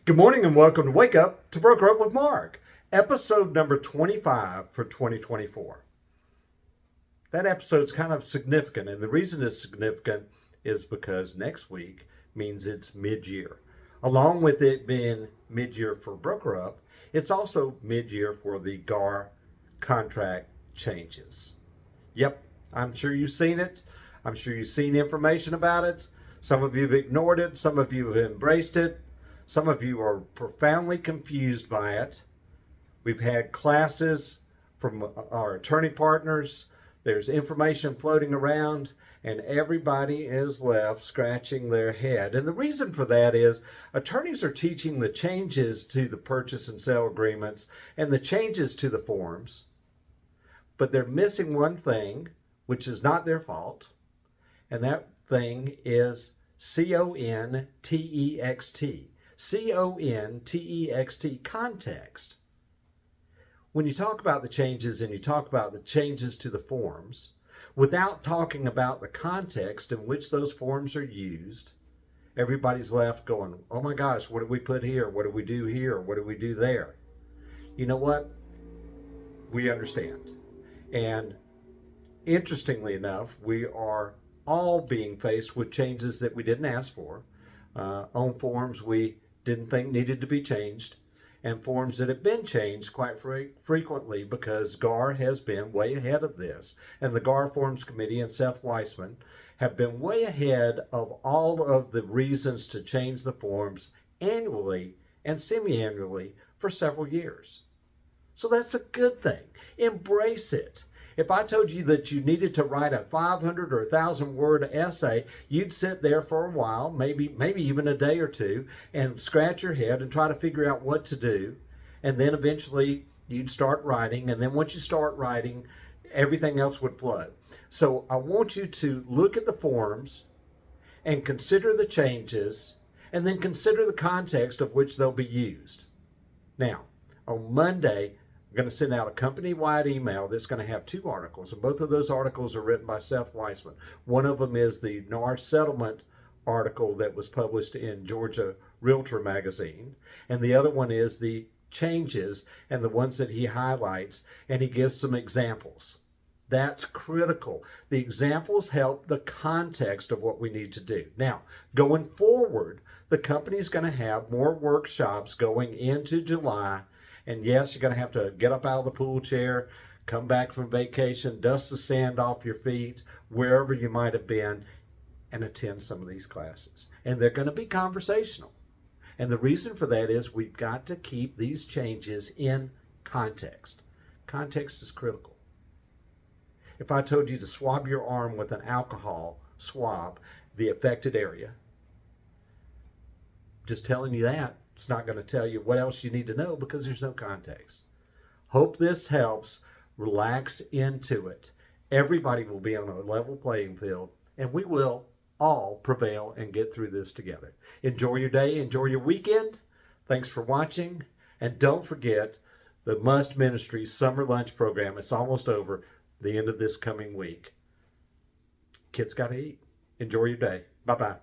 Good morning and welcome to Wake Up to Broker Up with Mark, episode number 25 for 2024. That episode's kind of significant, and the reason it's significant is because next week means it's mid-year. Along with it being mid-year for Broker Up, it's also mid-year for the GAR contract changes. Yep, I'm sure you've seen it. I'm sure you've seen information about it. Some of you have ignored it. Some of you have embraced it. Some of you are profoundly confused by it. We've had classes from our attorney partners. There's information floating around, and everybody is left scratching their head. And the reason for that is attorneys are teaching the changes to the purchase and sale agreements and the changes to the forms, but they're missing one thing, which is not their fault, and that thing is context. Context, context. When you talk about the changes and you talk about the changes to the forms, without talking about the context in which those forms are used, everybody's left going, oh my gosh, what did we put here? What did we do here? What did we do there? You know what? We understand. And interestingly enough, we are all being faced with changes that we didn't ask for, on forms we didn't think needed to be changed, and forms that have been changed quite frequently because GAR has been way ahead of this. And the GAR Forms Committee and Seth Weissman have been way ahead of all of the reasons to change the forms annually and semi-annually for several years. So that's a good thing. Embrace it. If I told you that you needed to write a 500 or 1,000 word essay, you'd sit there for a while, maybe even a day or two, and scratch your head and try to figure out what to do. And then eventually you'd start writing. And then once you start writing, everything else would flow. So I want you to look at the forms and consider the changes, and then consider the context of which they'll be used. Now, on Monday, I'm going to send out a company-wide email that's going to have two articles, and both of those articles are written by Seth Weissman. One of them is the NAR settlement article that was published in Georgia Realtor magazine, and the other one is the changes and the ones that he highlights, and he gives some examples. That's critical. The examples help the context of what we need to do. Now, going forward, the company's going to have more workshops going into July. And yes, you're going to have to get up out of the pool chair, come back from vacation, dust the sand off your feet, wherever you might have been, and attend some of these classes. And they're going to be conversational. And the reason for that is we've got to keep these changes in context. Context is critical. If I told you to swab your arm with an alcohol swab, the affected area, just telling you that, it's not going to tell you what else you need to know because there's no context. Hope this helps. Relax into it. Everybody will be on a level playing field, and we will all prevail and get through this together. Enjoy your day. Enjoy your weekend. Thanks for watching. And don't forget the Must Ministries Summer Lunch Program. It's almost over the end of this coming week. Kids got to eat. Enjoy your day. Bye-bye.